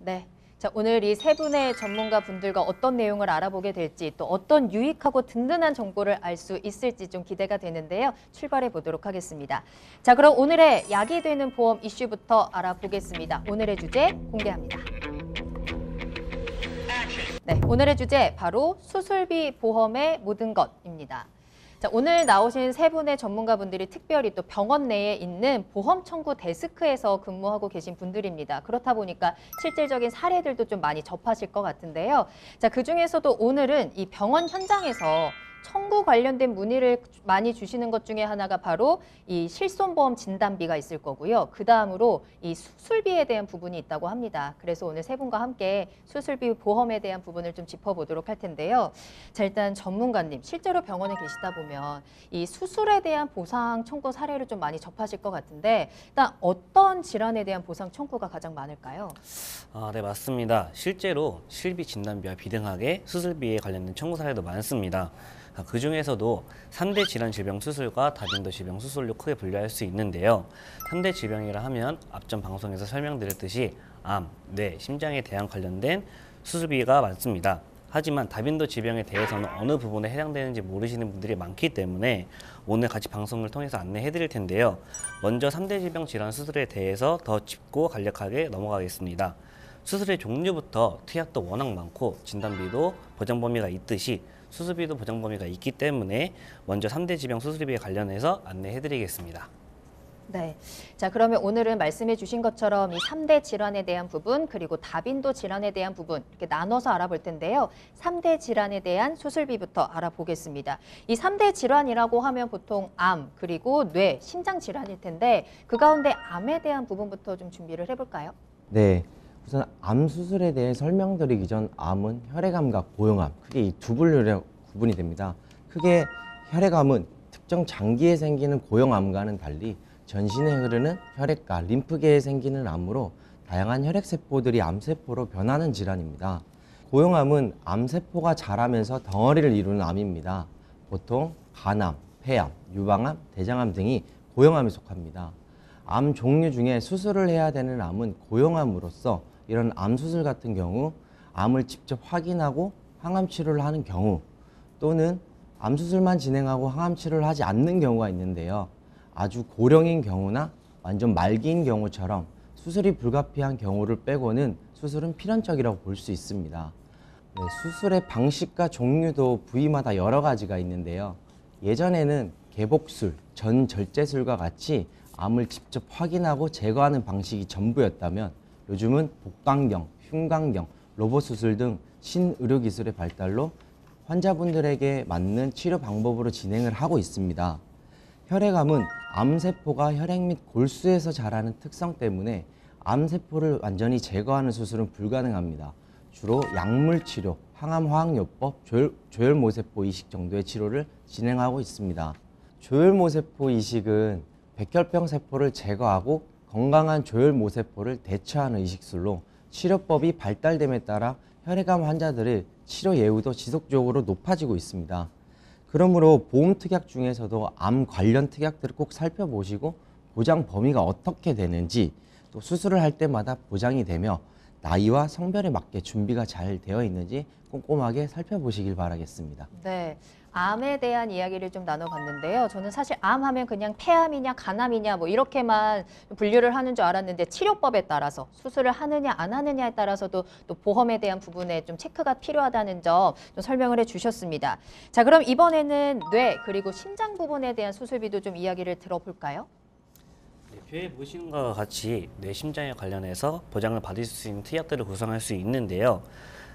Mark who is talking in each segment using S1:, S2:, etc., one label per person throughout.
S1: 네. 자, 오늘 이 세 분의 전문가 분들과 어떤 내용을 알아보게 될지 또 어떤 유익하고 든든한 정보를 알 수 있을지 좀 기대가 되는데요. 출발해 보도록 하겠습니다. 자, 그럼 오늘의 약이 되는 보험 이슈부터 알아보겠습니다. 오늘의 주제 공개합니다. 네, 오늘의 주제 바로 수술비 보험의 모든 것입니다. 자, 오늘 나오신 세 분의 전문가분들이 특별히 또 병원 내에 있는 보험 청구 데스크에서 근무하고 계신 분들입니다. 그렇다 보니까 실질적인 사례들도 좀 많이 접하실 것 같은데요. 자, 그중에서도 오늘은 이 병원 현장에서 청구 관련된 문의를 많이 주시는 것 중에 하나가 바로 이 실손보험 진단비가 있을 거고요. 그 다음으로 이 수술비에 대한 부분이 있다고 합니다. 그래서 오늘 세 분과 함께 수술비 보험에 대한 부분을 좀 짚어보도록 할 텐데요. 자, 일단 전문가님, 실제로 병원에 계시다 보면 이 수술에 대한 보상 청구 사례를 좀 많이 접하실 것 같은데 일단 어떤 질환에 대한 보상 청구가 가장 많을까요?
S2: 네, 맞습니다. 실제로 실비 진단비와 비등하게 수술비에 관련된 청구 사례도 많습니다. 그 중에서도 3대 질환 질병 수술과 다빈도 질병 수술로 크게 분류할 수 있는데요. 3대 질병이라 하면 앞전 방송에서 설명드렸듯이 암, 뇌, 심장에 대한 관련된 수술비가 많습니다. 하지만 다빈도 질병에 대해서는 어느 부분에 해당되는지 모르시는 분들이 많기 때문에 오늘 같이 방송을 통해서 안내해 드릴 텐데요. 먼저 3대 질병 질환 수술에 대해서 더 짚고 간략하게 넘어가겠습니다. 수술의 종류부터 투약도 워낙 많고 진단비도 보장 범위가 있듯이 수술비도 보장 범위가 있기 때문에 먼저 3대 질병 수술비에 관련해서 안내해 드리겠습니다.
S1: 네. 자, 그러면 오늘은 말씀해 주신 것처럼 이 3대 질환에 대한 부분 그리고 다빈도 질환에 대한 부분 이렇게 나눠서 알아볼 텐데요. 3대 질환에 대한 수술비부터 알아보겠습니다. 이 3대 질환이라고 하면 보통 암 그리고 뇌, 심장 질환일 텐데 그 가운데 암에 대한 부분부터 좀 준비를 해볼까요?
S3: 네, 우선 암 수술에 대해 설명드리기 전 암은 혈액암과 고형암, 크게 이 두 분류로 구분이 됩니다. 크게 혈액암은 특정 장기에 생기는 고형암과는 달리 전신에 흐르는 혈액과 림프계에 생기는 암으로 다양한 혈액세포들이 암세포로 변하는 질환입니다. 고형암은 암세포가 자라면서 덩어리를 이루는 암입니다. 보통 간암, 폐암, 유방암, 대장암 등이 고형암에 속합니다. 암 종류 중에 수술을 해야 되는 암은 고형암으로서 이런 암 수술 같은 경우 암을 직접 확인하고 항암 치료를 하는 경우 또는 암 수술만 진행하고 항암 치료를 하지 않는 경우가 있는데요. 아주 고령인 경우나 완전 말기인 경우처럼 수술이 불가피한 경우를 빼고는 수술은 필연적이라고 볼 수 있습니다. 네, 수술의 방식과 종류도 부위마다 여러 가지가 있는데요. 예전에는 개복술, 전절제술과 같이 암을 직접 확인하고 제거하는 방식이 전부였다면 요즘은 복강경, 흉강경, 로봇 수술 등 신의료기술의 발달로 환자분들에게 맞는 치료 방법으로 진행을 하고 있습니다. 혈액암은 암세포가 혈액 및 골수에서 자라는 특성 때문에 암세포를 완전히 제거하는 수술은 불가능합니다. 주로 약물치료, 항암화학요법, 조혈모세포 이식 정도의 치료를 진행하고 있습니다. 조혈모세포 이식은 백혈병 세포를 제거하고 건강한 조혈모세포를 대처하는 이식술로 치료법이 발달됨에 따라 혈액암 환자들의 치료 예후도 지속적으로 높아지고 있습니다. 그러므로 보험 특약 중에서도 암 관련 특약들을 꼭 살펴보시고 보장 범위가 어떻게 되는지 또 수술을 할 때마다 보장이 되며 나이와 성별에 맞게 준비가 잘 되어 있는지 꼼꼼하게 살펴보시길 바라겠습니다.
S1: 네. 암에 대한 이야기를 좀 나눠봤는데요. 저는 사실 암 하면 그냥 폐암이냐 간암이냐 뭐 이렇게만 분류를 하는 줄 알았는데 치료법에 따라서 수술을 하느냐 안 하느냐에 따라서도 또 보험에 대한 부분에 좀 체크가 필요하다는 점 좀 설명을 해주셨습니다. 자, 그럼 이번에는 뇌 그리고 심장 부분에 대한 수술비도 좀 이야기를 들어볼까요?
S2: 네, 표에 보시는 것과 같이 뇌 심장에 관련해서 보장을 받을 수 있는 특약들을 구성할 수 있는데요.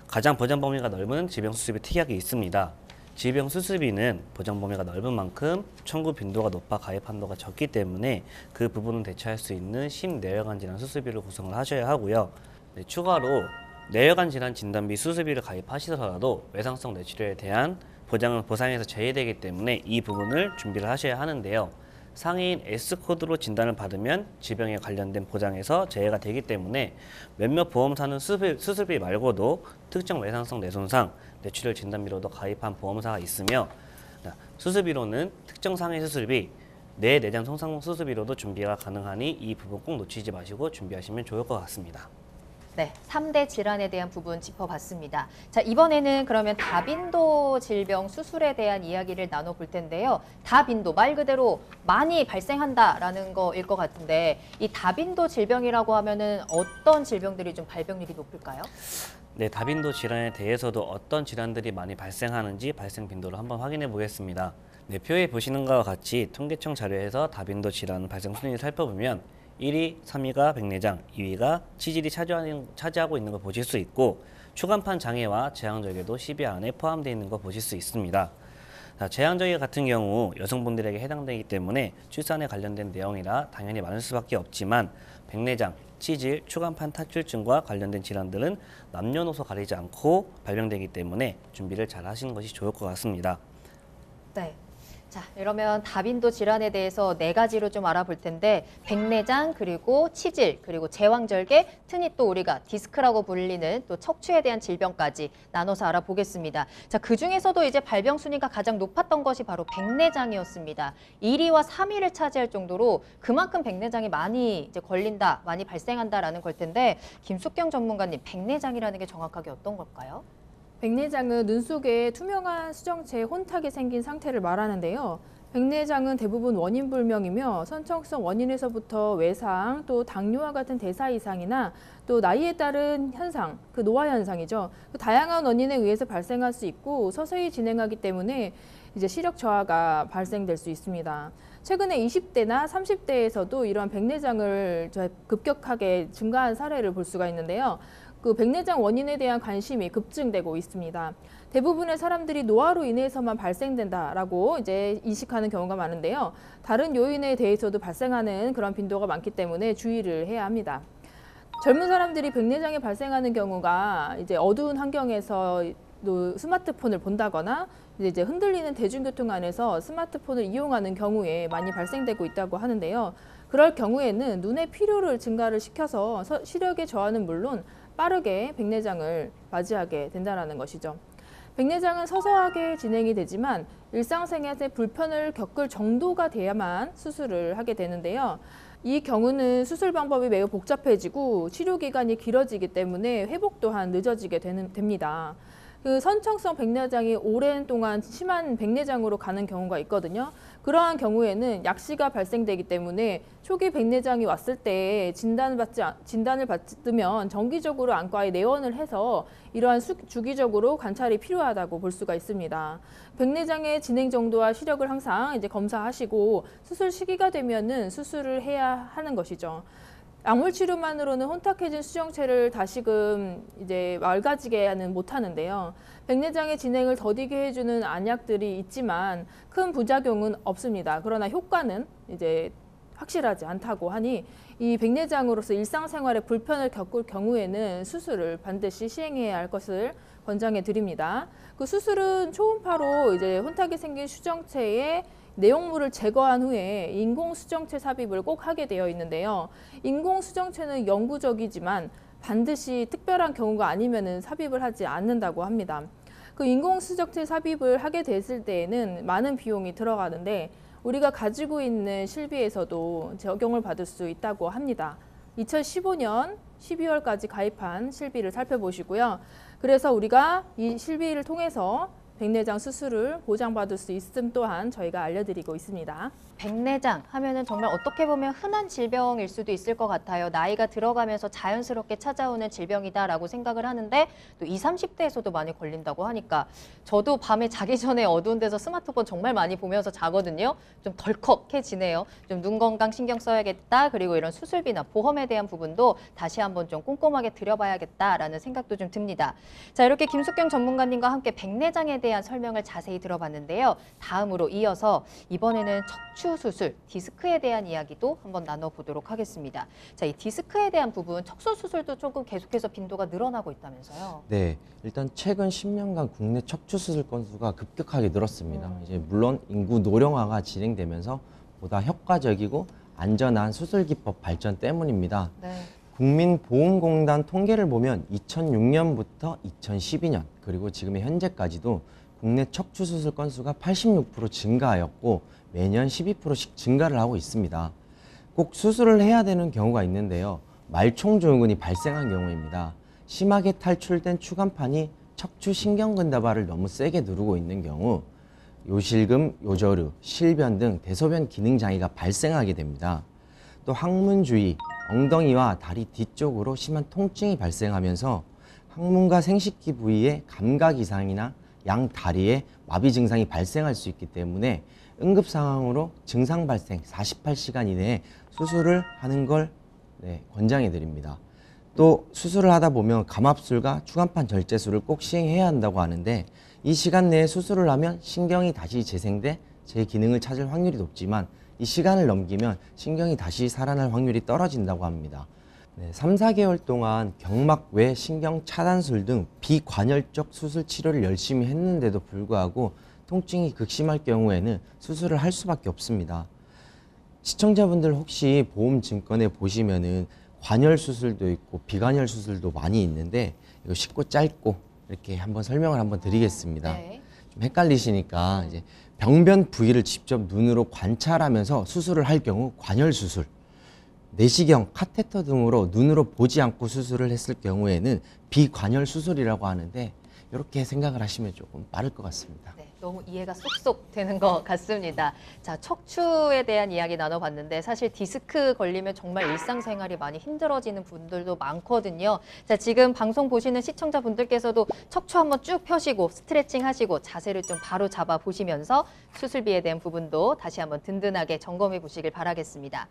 S2: 가장 보장 범위가 넓은 질병 수술비 특약이 있습니다. 질병 수술비는 보장 범위가 넓은 만큼 청구 빈도가 높아 가입 한도가 적기 때문에 그 부분을 대체할 수 있는 심내혈관 질환 수술비를 구성을 하셔야 하고요. 네, 추가로 뇌혈관 질환 진단비 수술비를 가입하시더라도 외상성 뇌치료에 대한 보장은 보상에서 제외되기 때문에 이 부분을 준비를 하셔야 하는데요. 상위인 S코드로 진단을 받으면 질병에 관련된 보장에서 제외가 되기 때문에 몇몇 보험사는 수술비 말고도 특정 외상성 뇌손상, 뇌출혈 진단비로도 가입한 보험사가 있으며 수술비로는 특정 상해 수술비, 뇌내장 손상 수술비로도 준비가 가능하니 이 부분 꼭 놓치지 마시고 준비하시면 좋을 것 같습니다.
S1: 네, 3대 질환에 대한 부분 짚어봤습니다. 자, 이번에는 그러면 다빈도 질병 수술에 대한 이야기를 나눠볼 텐데요. 다빈도, 말 그대로 많이 발생한다라는 거일 것 같은데 이 다빈도 질병이라고 하면은 어떤 질병들이 좀 발병률이 높을까요?
S2: 네, 다빈도 질환에 대해서도 어떤 질환들이 많이 발생하는지 발생 빈도를 한번 확인해 보겠습니다. 네, 표에 보시는 것과 같이 통계청 자료에서 다빈도 질환 발생 순위를 살펴보면 1위, 3위가 백내장, 2위가 치질이 차지하고 있는 걸 보실 수 있고 추간판 장애와 제왕절개도 10위 안에 포함되어 있는 걸 보실 수 있습니다. 자, 제왕절개 같은 경우 여성분들에게 해당되기 때문에 출산에 관련된 내용이라 당연히 많을 수밖에 없지만 백내장, 치질, 추간판 탈출증과 관련된 질환들은 남녀노소 가리지 않고 발병되기 때문에 준비를 잘 하시는 것이 좋을 것 같습니다.
S1: 네. 자, 이러면 다빈도 질환에 대해서 4가지로 좀 알아볼 텐데 백내장, 그리고 치질, 그리고 제왕절개, 흔히 또 우리가 디스크라고 불리는 또 척추에 대한 질병까지 나눠서 알아보겠습니다. 자, 그중에서도 이제 발병 순위가 가장 높았던 것이 바로 백내장이었습니다. 1위와 3위를 차지할 정도로 그만큼 백내장이 많이 이제 걸린다, 많이 발생한다라는 걸 텐데 김숙경 전문가님, 백내장이라는 게 정확하게 어떤 걸까요?
S4: 백내장은 눈 속에 투명한 수정체에 혼탁이 생긴 상태를 말하는데요. 백내장은 대부분 원인 불명이며 선천성 원인에서부터 외상, 또 당뇨와 같은 대사 이상이나 또 나이에 따른 현상, 그 노화 현상이죠. 그 다양한 원인에 의해서 발생할 수 있고 서서히 진행하기 때문에 이제 시력 저하가 발생될 수 있습니다. 최근에 20대나 30대에서도 이러한 백내장을 급격하게 증가한 사례를 볼 수가 있는데요. 그 백내장 원인에 대한 관심이 급증되고 있습니다. 대부분의 사람들이 노화로 인해서만 발생된다라고 이제 인식하는 경우가 많은데요. 다른 요인에 대해서도 발생하는 그런 빈도가 많기 때문에 주의를 해야 합니다. 젊은 사람들이 백내장이 발생하는 경우가 이제 어두운 환경에서 스마트폰을 본다거나 이제 흔들리는 대중교통 안에서 스마트폰을 이용하는 경우에 많이 발생되고 있다고 하는데요. 그럴 경우에는 눈의 피로를 증가를 시켜서 시력의 저하는 물론 빠르게 백내장을 맞이하게 된다는 것이죠. 백내장은 서서하게 진행이 되지만 일상생활에 불편을 겪을 정도가 돼야만 수술을 하게 되는데요. 이 경우는 수술 방법이 매우 복잡해지고 치료 기간이 길어지기 때문에 회복 또한 늦어지게 됩니다. 그 선천성 백내장이 오랜 동안 심한 백내장으로 가는 경우가 있거든요. 그러한 경우에는 약시가 발생되기 때문에 초기 백내장이 왔을 때 진단을 받으면 정기적으로 안과에 내원을 해서 이러한 주기적으로 관찰이 필요하다고 볼 수가 있습니다. 백내장의 진행 정도와 시력을 항상 이제 검사하시고 수술 시기가 되면은 수술을 해야 하는 것이죠. 약물 치료만으로는 혼탁해진 수정체를 다시금 이제 맑아지게는 못하는데요. 백내장의 진행을 더디게 해주는 안약들이 있지만 큰 부작용은 없습니다. 그러나 효과는 이제 확실하지 않다고 하니 이 백내장으로서 일상생활에 불편을 겪을 경우에는 수술을 반드시 시행해야 할 것을 권장해 드립니다. 그 수술은 초음파로 이제 혼탁이 생긴 수정체에 내용물을 제거한 후에 인공수정체 삽입을 꼭 하게 되어 있는데요. 인공수정체는 영구적이지만 반드시 특별한 경우가 아니면 삽입을 하지 않는다고 합니다. 그 인공수정체 삽입을 하게 됐을 때에는 많은 비용이 들어가는데 우리가 가지고 있는 실비에서도 적용을 받을 수 있다고 합니다. 2015년 12월까지 가입한 실비를 살펴보시고요. 그래서 우리가 이 실비를 통해서 백내장 수술을 보장받을 수 있음 또한 저희가 알려드리고 있습니다.
S1: 백내장 하면은 정말 어떻게 보면 흔한 질병일 수도 있을 것 같아요. 나이가 들어가면서 자연스럽게 찾아오는 질병이다라고 생각을 하는데 또 20, 30대에서도 많이 걸린다고 하니까 저도 밤에 자기 전에 어두운 데서 스마트폰 정말 많이 보면서 자거든요. 좀 덜컥해지네요. 좀 눈 건강 신경 써야겠다. 그리고 이런 수술비나 보험에 대한 부분도 다시 한번 좀 꼼꼼하게 들여봐야겠다라는 생각도 좀 듭니다. 자, 이렇게 김숙경 전문가님과 함께 백내장에 대한 설명을 자세히 들어봤는데요. 다음으로 이어서 이번에는 척추 수술, 디스크에 대한 이야기도 한번 나눠보도록 하겠습니다. 자, 이 디스크에 대한 부분, 척수 수술도 조금 계속해서 빈도가 늘어나고 있다면서요?
S3: 네, 일단 최근 10년간 국내 척추 수술 건수가 급격하게 늘었습니다. 이제 물론 인구 노령화가 진행되면서 보다 효과적이고 안전한 수술 기법 발전 때문입니다.
S1: 네.
S3: 국민보험공단 통계를 보면 2006년부터 2012년 그리고 지금의 현재까지도 국내 척추 수술 건수가 86% 증가하였고 매년 12%씩 증가를 하고 있습니다. 꼭 수술을 해야 되는 경우가 있는데요. 말총조응근이 발생한 경우입니다. 심하게 탈출된 추간판이 척추 신경근다발을 너무 세게 누르고 있는 경우 요실금, 요저류, 실변 등 대소변 기능 장애가 발생하게 됩니다. 또 항문 주위, 엉덩이와 다리 뒤쪽으로 심한 통증이 발생하면서 항문과 생식기 부위에 감각 이상이나 양 다리에 마비 증상이 발생할 수 있기 때문에 응급 상황으로 증상 발생 48시간 이내에 수술을 하는 걸 권장해 드립니다. 또 수술을 하다 보면 감압술과 추간판 절제술을 꼭 시행해야 한다고 하는데 이 시간 내에 수술을 하면 신경이 다시 재생돼 제 기능을 찾을 확률이 높지만 이 시간을 넘기면 신경이 다시 살아날 확률이 떨어진다고 합니다. 3, 4개월 동안 경막 외 신경 차단술 등 비관열적 수술 치료를 열심히 했는데도 불구하고 통증이 극심할 경우에는 수술을 할 수밖에 없습니다. 시청자분들 혹시 보험 증권에 보시면은 관열 수술도 있고 비관열 수술도 많이 있는데 이거 쉽고 짧고 이렇게 한번 설명을 한번 드리겠습니다.
S1: 네.
S3: 좀 헷갈리시니까 이제 병변 부위를 직접 눈으로 관찰하면서 수술을 할 경우 관열 수술, 내시경, 카테터 등으로 눈으로 보지 않고 수술을 했을 경우에는 비관열 수술이라고 하는데 이렇게 생각을 하시면 조금 빠를 것 같습니다.
S1: 네, 너무 이해가 쏙쏙 되는 것 같습니다. 자, 척추에 대한 이야기 나눠봤는데 사실 디스크 걸리면 정말 일상생활이 많이 힘들어지는 분들도 많거든요. 자, 지금 방송 보시는 시청자분들께서도 척추 한번 쭉 펴시고 스트레칭 하시고 자세를 좀 바로 잡아 보시면서 수술비에 대한 부분도 다시 한번 든든하게 점검해 보시길 바라겠습니다.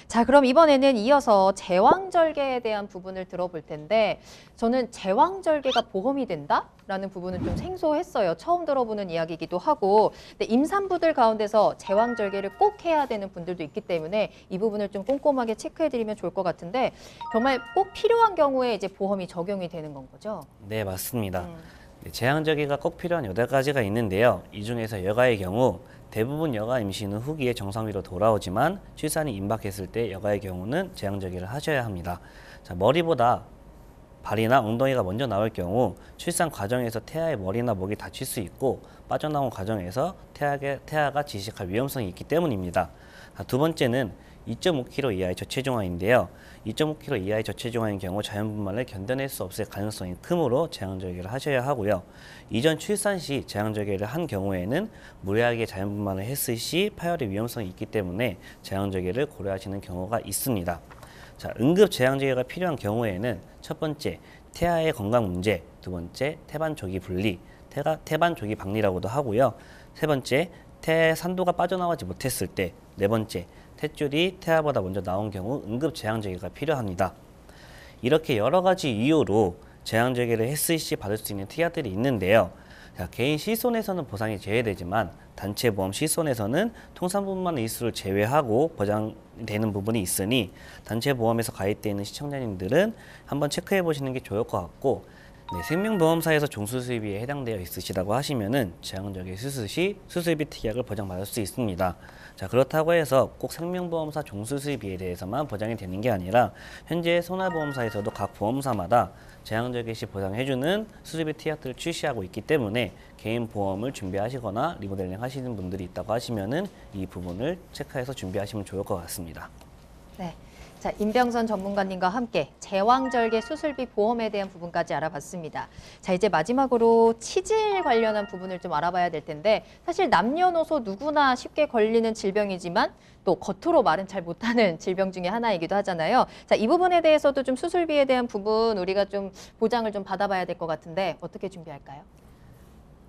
S1: 자, 그럼 이번에는 이어서 제왕절개에 대한 부분을 들어볼 텐데 저는 제왕절개가 보험이 된다? 라는 부분은 좀 생소했어요. 처음 들어보는 이야기이기도 하고. 근데 임산부들 가운데서 제왕절개를 꼭 해야 되는 분들도 있기 때문에 이 부분을 좀 꼼꼼하게 체크해드리면 좋을 것 같은데 정말 꼭 필요한 경우에 이제 보험이 적용이 되는 건 거죠?
S2: 네, 맞습니다. 제왕절개가 꼭 필요한 8가지가 있는데요. 이 중에서 여가의 경우 대부분 여가 임신 후 후기에 정상위로 돌아오지만 출산이 임박했을 때 여가의 경우는 제왕절개를 하셔야 합니다. 자, 머리보다 발이나 엉덩이가 먼저 나올 경우 출산 과정에서 태아의 머리나 목이 다칠 수 있고 빠져나온 과정에서 태아가 지식할 위험성이 있기 때문입니다. 두 번째는 2.5kg 이하의 저체중아인데요. 2.5kg 이하의 저체중아인 경우 자연분만을 견뎌낼 수 없을 가능성이 크므로 제왕절개를 하셔야 하고요. 이전 출산 시 제왕절개를 한 경우에는 무리하게 자연분만을 했을 시 파열의 위험성이 있기 때문에 제왕절개를 고려하시는 경우가 있습니다. 자, 응급 제왕절개가 필요한 경우에는 첫 번째, 태아의 건강 문제, 두 번째, 태반 조기 분리, 태반 조기 박리라고도 하고요. 세 번째, 태아의 산도가 빠져나오지 못했을 때, 네 번째, 탯줄이 태아보다 먼저 나온 경우 응급 제왕절개가 필요합니다. 이렇게 여러 가지 이유로 제왕절개를 했을 시 받을 수 있는 특약들이 있는데요. 자, 개인 실손에서는 보상이 제외되지만 단체 보험 실손에서는 통상분만 일수를 제외하고 보장되는 부분이 있으니 단체 보험에서 가입되어 있는 시청자님들은 한번 체크해 보시는 게 좋을 것 같고, 생명보험사에서 종수수비에 해당되어 있으시다고 하시면은 제왕절개 수술 시 수술비 특약을 보장받을 수 있습니다. 자, 그렇다고 해서 꼭 생명보험사 종수수비에 대해서만 보장이 되는 게 아니라 현재 손해보험사에서도 각 보험사마다 제왕절개 시 보장해주는 수술비 특약들을 출시하고 있기 때문에 개인 보험을 준비하시거나 리모델링 하시는 분들이 있다고 하시면은 이 부분을 체크해서 준비하시면 좋을 것 같습니다.
S1: 네. 자, 임병선 전문가님과 함께 제왕절개 수술비 보험에 대한 부분까지 알아봤습니다. 자, 이제 마지막으로 치질 관련한 부분을 좀 알아봐야 될 텐데 사실 남녀노소 누구나 쉽게 걸리는 질병이지만 또 겉으로 말은 잘 못하는 질병 중에 하나이기도 하잖아요. 자, 이 부분에 대해서도 좀 수술비에 대한 부분 우리가 좀 보장을 좀 받아봐야 될 것 같은데 어떻게 준비할까요?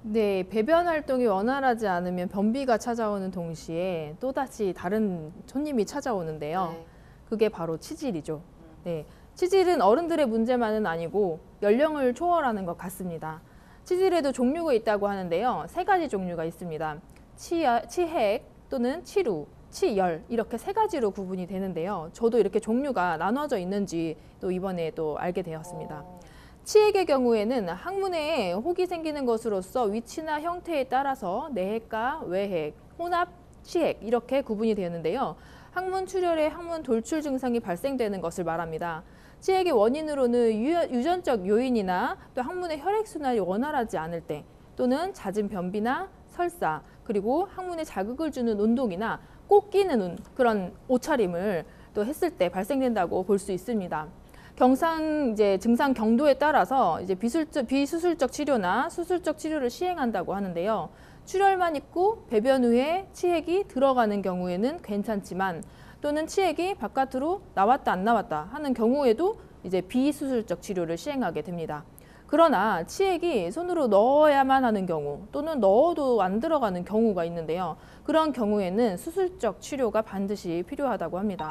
S4: 네, 배변 활동이 원활하지 않으면 변비가 찾아오는 동시에 또다시 다른 손님이 찾아오는데요.
S1: 네.
S4: 그게 바로 치질이죠. 네, 치질은 어른들의 문제만은 아니고 연령을 초월하는 것 같습니다. 치질에도 종류가 있다고 하는데요. 3가지 종류가 있습니다. 치핵 또는 치루, 치열 이렇게 3가지로 구분이 되는데요. 저도 이렇게 종류가 나눠져 있는지 또 이번에 또 알게 되었습니다. 치핵의 경우에는 항문에 혹이 생기는 것으로서 위치나 형태에 따라서 내핵과 외핵, 혼합 치핵 이렇게 구분이 되는데요. 항문 출혈에 항문 돌출 증상이 발생되는 것을 말합니다. 치핵의 원인으로는 유전적 요인이나 또 항문의 혈액순환이 원활하지 않을 때 또는 잦은 변비나 설사 그리고 항문에 자극을 주는 운동이나 꼭 끼는 그런 옷차림을 또 또 했을 때 발생된다고 볼 수 있습니다. 증상 경도에 따라서 비수술적 치료나 수술적 치료를 시행한다고 하는데요. 출혈만 있고 배변 후에 치액이 들어가는 경우에는 괜찮지만 또는 치액이 바깥으로 나왔다 안 나왔다 하는 경우에도 비수술적 치료를 시행하게 됩니다. 그러나 치액이 손으로 넣어야만 하는 경우 또는 넣어도 안 들어가는 경우가 있는데요. 그런 경우에는 수술적 치료가 반드시 필요하다고 합니다.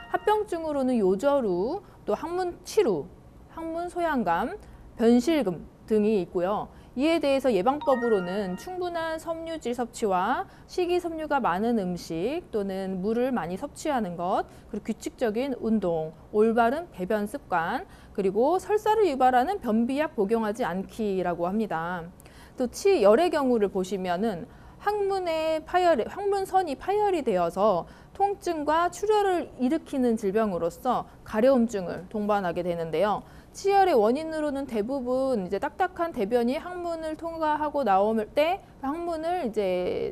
S4: 합병증으로는 요저루, 또 항문 치루, 항문 소양감, 변실금 등이 있고요. 이에 대해서 예방법으로는 충분한 섬유질 섭취와 식이섬유가 많은 음식 또는 물을 많이 섭취하는 것, 그리고 규칙적인 운동, 올바른 배변 습관, 그리고 설사를 유발하는 변비약 복용하지 않기라고 합니다. 또 치열의 경우를 보시면은 항문선이 파열이 되어서 통증과 출혈을 일으키는 질병으로서 가려움증을 동반하게 되는데요. 치열의 원인으로는 대부분 딱딱한 대변이 항문을 통과하고 나올 때 항문을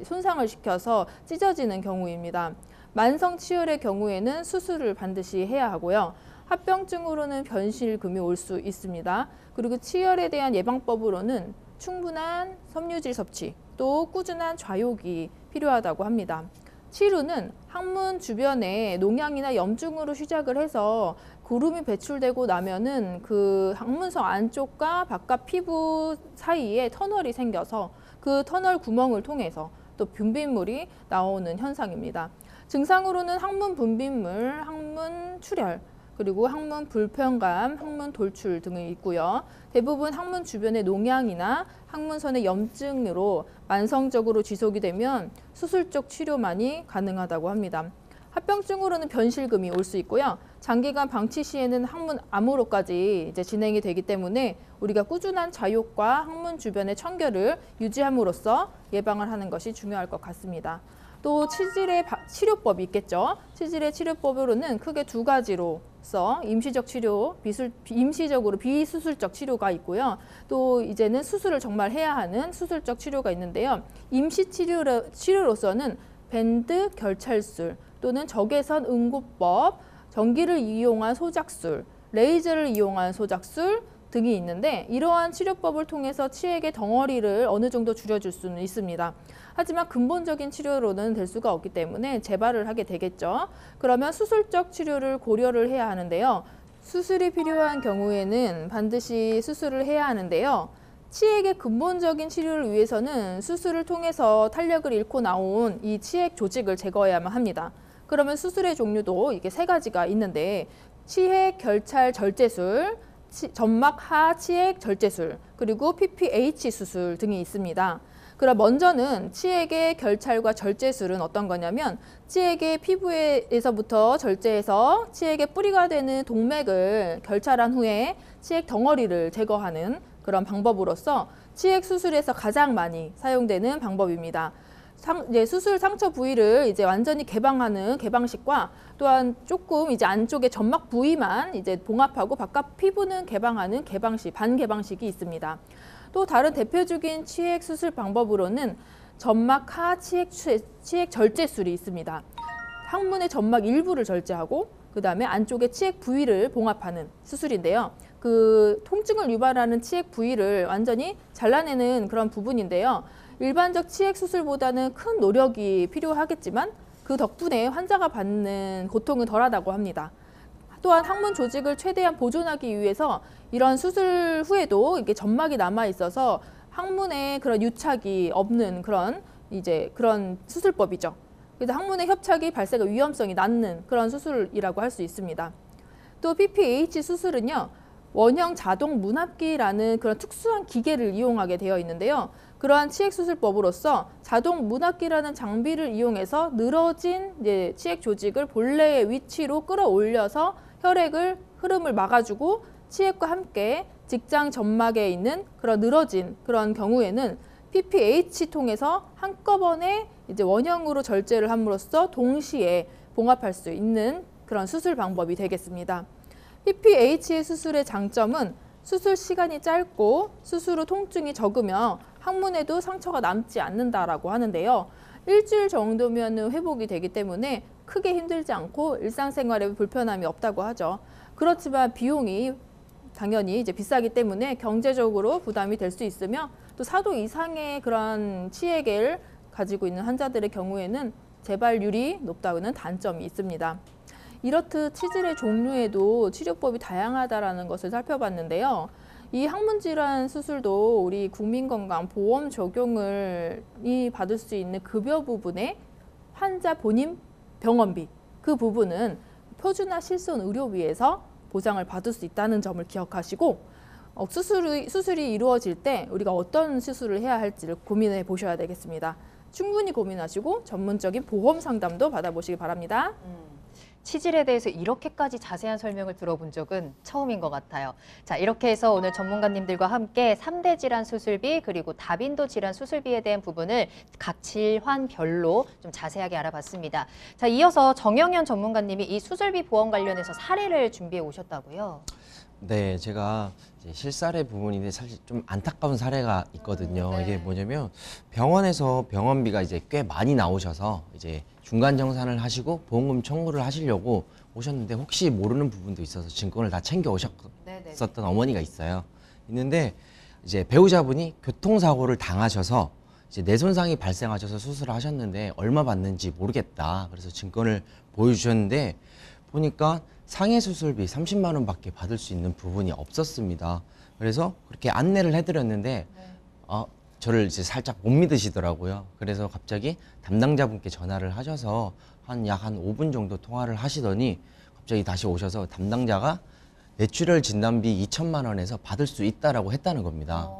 S4: 손상을 시켜서 찢어지는 경우입니다. 만성 치열의 경우에는 수술을 반드시 해야 하고요. 합병증으로는 변실금이 올 수 있습니다. 그리고 치열에 대한 예방법으로는 충분한 섬유질 섭취, 또 꾸준한 좌욕이 필요하다고 합니다. 치루는 항문 주변에 농양이나 염증으로 시작을 해서 고름이 배출되고 나면은 그 항문성 안쪽과 바깥 피부 사이에 터널이 생겨서 그 터널 구멍을 통해서 또 분비물이 나오는 현상입니다. 증상으로는 항문 분비물, 항문 출혈, 그리고 항문 불편감, 항문 돌출 등이 있고요. 대부분 항문 주변의 농양이나 항문선의 염증으로 만성적으로 지속이 되면 수술적 치료만이 가능하다고 합니다. 합병증으로는 변실금이 올 수 있고요. 장기간 방치 시에는 항문 암으로까지 진행이 되기 때문에 우리가 꾸준한 자욕과 항문 주변의 청결을 유지함으로써 예방을 하는 것이 중요할 것 같습니다. 또 치질의 치료법이 있겠죠. 치질의 치료법으로는 크게 두 가지로서 임시적 치료, 임시적으로 비수술적 치료가 있고요. 또 이제는 수술을 정말 해야 하는 수술적 치료가 있는데요. 임시 치료로서는 밴드 결찰술 또는 적외선 응고법, 전기를 이용한 소작술, 레이저를 이용한 소작술 등이 있는데 이러한 치료법을 통해서 치액의 덩어리를 어느 정도 줄여줄 수는 있습니다. 하지만 근본적인 치료로는 될 수가 없기 때문에 재발을 하게 되겠죠. 그러면 수술적 치료를 고려를 해야 하는데요. 수술이 필요한 경우에는 반드시 수술을 해야 하는데요. 치액의 근본적인 치료를 위해서는 수술을 통해서 탄력을 잃고 나온 이 치액 조직을 제거해야만 합니다. 그러면 수술의 종류도 이게 세 가지가 있는데 치액 결찰 절제술, 점막 하 치액 절제술, 그리고 PPH 수술 등이 있습니다. 그럼 먼저는 치액의 결찰과 절제술은 어떤 거냐면 치액의 피부에서부터 절제해서 치액의 뿌리가 되는 동맥을 결찰한 후에 치액 덩어리를 제거하는 그런 방법으로서 치액 수술에서 가장 많이 사용되는 방법입니다. 수술 상처 부위를 완전히 개방하는 개방식과 또한 조금 안쪽에 점막 부위만 봉합하고 바깥 피부는 개방하는 개방식, 반개방식이 있습니다. 또 다른 대표적인 치액 수술 방법으로는 점막 하 치액 절제술이 있습니다. 항문의 점막 일부를 절제하고 그 다음에 안쪽에 치액 부위를 봉합하는 수술인데요. 그 통증을 유발하는 치액 부위를 완전히 잘라내는 그런 부분인데요. 일반적 치액 수술보다는 큰 노력이 필요하겠지만 그 덕분에 환자가 받는 고통은 덜하다고 합니다. 또한 항문 조직을 최대한 보존하기 위해서 이런 수술 후에도 이게 점막이 남아 있어서 항문에 그런 유착이 없는 그런 수술법이죠. 그래서 항문의 협착이 발생할 위험성이 낮는 그런 수술이라고 할 수 있습니다. 또 PPH 수술은요. 원형 자동 문합기라는 그런 특수한 기계를 이용하게 되어 있는데요. 그러한 치액 수술법으로서 자동 문합기라는 장비를 이용해서 늘어진 치액 조직을 본래의 위치로 끌어올려서 혈액을 흐름을 막아주고 치액과 함께 직장 점막에 있는 그런 늘어진 그런 경우에는 PPH 통해서 한꺼번에 원형으로 절제를 함으로써 동시에 봉합할 수 있는 그런 수술 방법이 되겠습니다. PPH 수술의 장점은 수술 시간이 짧고 수술 후 통증이 적으며 항문에도 상처가 남지 않는다라고 하는데요. 일주일 정도면 회복이 되기 때문에 크게 힘들지 않고 일상생활에 불편함이 없다고 하죠. 그렇지만 비용이 당연히 이제 비싸기 때문에 경제적으로 부담이 될 수 있으며 또 4도 이상의 그런 치액을 가지고 있는 환자들의 경우에는 재발률이 높다는 단점이 있습니다. 이렇듯 치질의 종류에도 치료법이 다양하다라는 것을 살펴봤는데요. 이 항문질환 수술도 우리 국민건강보험 적용을 받을 수 있는 급여 부분에 환자 본인 병원비 그 부분은 표준화 실손 의료비에서 보장을 받을 수 있다는 점을 기억하시고 수술이 이루어질 때 우리가 어떤 수술을 해야 할지를 고민해 보셔야 되겠습니다. 충분히 고민하시고 전문적인 보험 상담도 받아보시기 바랍니다.
S1: 치질에 대해서 이렇게까지 자세한 설명을 들어본 적은 처음인 것 같아요. 자, 이렇게 해서 오늘 전문가님들과 함께 3대 질환 수술비 그리고 다빈도 질환 수술비에 대한 부분을 각 질환별로 좀 자세하게 알아봤습니다. 자, 이어서 정영현 전문가님이 이 수술비 보험 관련해서 사례를 준비해 오셨다고요?
S3: 네, 제가 이제 실사례 부분인데 사실 좀 안타까운 사례가 있거든요.
S1: 네.
S3: 이게 뭐냐면 병원에서 병원비가 이제 꽤 많이 나오셔서 이제 중간 정산을 하시고 보험금 청구를 하시려고 오셨는데 혹시 모르는 부분도 있어서 증권을 다 챙겨 오셨었던 어머니가 있는데 이제 배우자분이 교통사고를 당하셔서 이제 뇌 손상이 발생하셔서 수술을 하셨는데 얼마 받는지 모르겠다. 그래서 증권을 보여주셨는데 보니까 상해 수술비 30만 원밖에 받을 수 있는 부분이 없었습니다. 그래서 그렇게 안내를 해드렸는데 저를 이제 살짝 못 믿으시더라고요. 그래서 갑자기 담당자분께 전화를 하셔서 약 한 5분 정도 통화를 하시더니 갑자기 다시 오셔서 담당자가 뇌출혈 진단비 2천만 원에서 받을 수 있다라고 했다는 겁니다.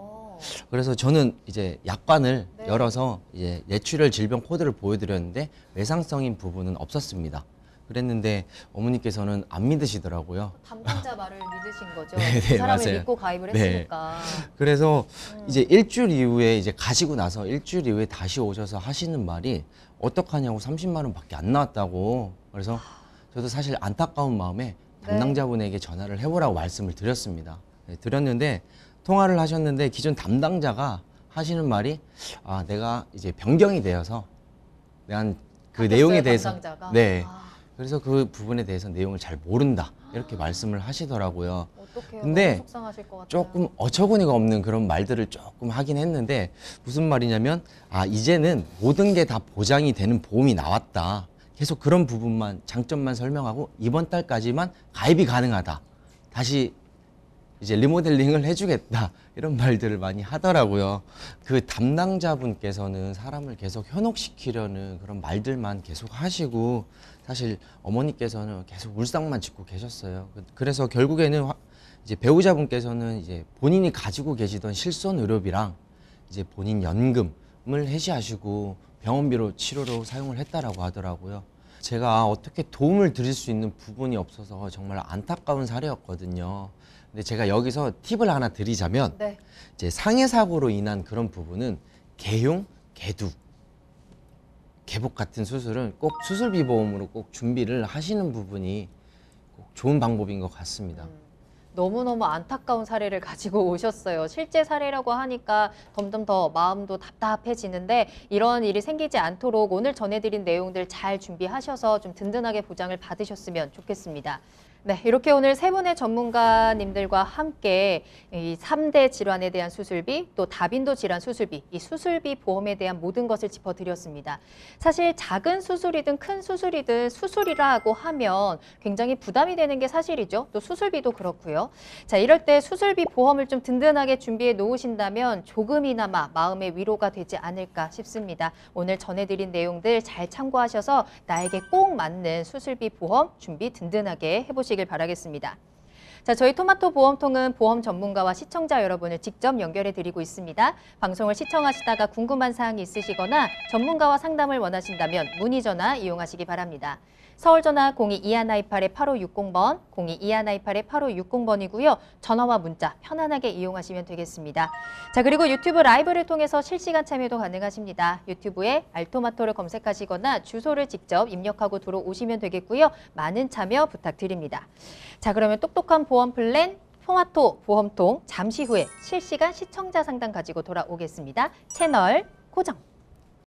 S3: 그래서 저는 이제 약관을 열어서 이제 뇌출혈 질병 코드를 보여드렸는데 외상성인 부분은 없었습니다. 그랬는데 어머니께서는 안 믿으시더라고요.
S1: 담당자 말을 믿으신 거죠.
S3: 네,
S1: 그 사람을
S3: 맞아요.
S1: 믿고 가입을
S3: 네.
S1: 했으니까.
S3: 그래서 이제 일주일 이후에 이제 가시고 나서 일주일 이후에 다시 오셔서 하시는 말이 어떡하냐고 30만 원밖에 안 나왔다고. 그래서 저도 사실 안타까운 마음에 담당자분에게 전화를 해보라고 말씀을 드렸습니다. 네, 드렸는데 통화를 하셨는데 기존 담당자가 하시는 말이 내가 이제 변경이 되어서 내가 그 내용에 대해서
S1: 담당자가?
S3: 네. 그래서 그 부분에 대해서 내용을 잘 모른다 이렇게 말씀을 하시더라고요.
S1: 어떡해요.
S3: 근데
S1: 너무 속상하실 것 같아요.
S3: 조금 어처구니가 없는 그런 말들을 조금 하긴 했는데 무슨 말이냐면 이제는 모든 게 다 보장이 되는 보험이 나왔다. 계속 그런 부분만 장점만 설명하고 이번 달까지만 가입이 가능하다. 다시 이제 리모델링을 해주겠다. 이런 말들을 많이 하더라고요. 그 담당자분께서는 사람을 계속 현혹시키려는 그런 말들만 계속 하시고 사실 어머니께서는 계속 울상만 짓고 계셨어요. 그래서 결국에는 이제 배우자분께서는 이제 본인이 가지고 계시던 실손 의료비랑 이제 본인 연금을 해지하시고 병원비로 치료로 사용을 했다라고 하더라고요. 제가 어떻게 도움을 드릴 수 있는 부분이 없어서 정말 안타까운 사례였거든요. 근데 제가 여기서 팁을 하나 드리자면 이제 상해 사고로 인한 그런 부분은 개흉, 개두, 개복 같은 수술은 꼭 수술비 보험으로 꼭 준비를 하시는 부분이 꼭 좋은 방법인 것 같습니다.
S1: 너무너무 안타까운 사례를 가지고 오셨어요. 실제 사례라고 하니까 점점 더 마음도 답답해지는데 이런 일이 생기지 않도록 오늘 전해드린 내용들 잘 준비하셔서 좀 든든하게 보장을 받으셨으면 좋겠습니다. 네, 이렇게 오늘 세 분의 전문가님들과 함께 이 3대 질환에 대한 수술비, 또 다빈도 질환 수술비, 이 수술비 보험에 대한 모든 것을 짚어드렸습니다. 사실 작은 수술이든 큰 수술이든 수술이라고 하면 굉장히 부담이 되는 게 사실이죠. 또 수술비도 그렇고요. 자, 이럴 때 수술비 보험을 좀 든든하게 준비해 놓으신다면 조금이나마 마음의 위로가 되지 않을까 싶습니다. 오늘 전해드린 내용들 잘 참고하셔서 나에게 꼭 맞는 수술비 보험 준비 든든하게 해보시길 바라겠습니다. 자, 저희 토마토 보험통은 보험 전문가와 시청자 여러분을 직접 연결해 드리고 있습니다. 방송을 시청하시다가 궁금한 사항이 있으시거나 전문가와 상담을 원하신다면 문의 전화 이용하시기 바랍니다. 서울 전화 02-2128-8560번, 02-2128-8560번이고요. 전화와 문자 편안하게 이용하시면 되겠습니다. 자, 그리고 유튜브 라이브를 통해서 실시간 참여도 가능하십니다. 유튜브에 알토마토를 검색하시거나 주소를 직접 입력하고 들어오시면 되겠고요. 많은 참여 부탁드립니다. 자, 그러면 똑똑한 보험 플랜 토마토 보험통 잠시 후에 실시간 시청자 상담 가지고 돌아오겠습니다. 채널 고정.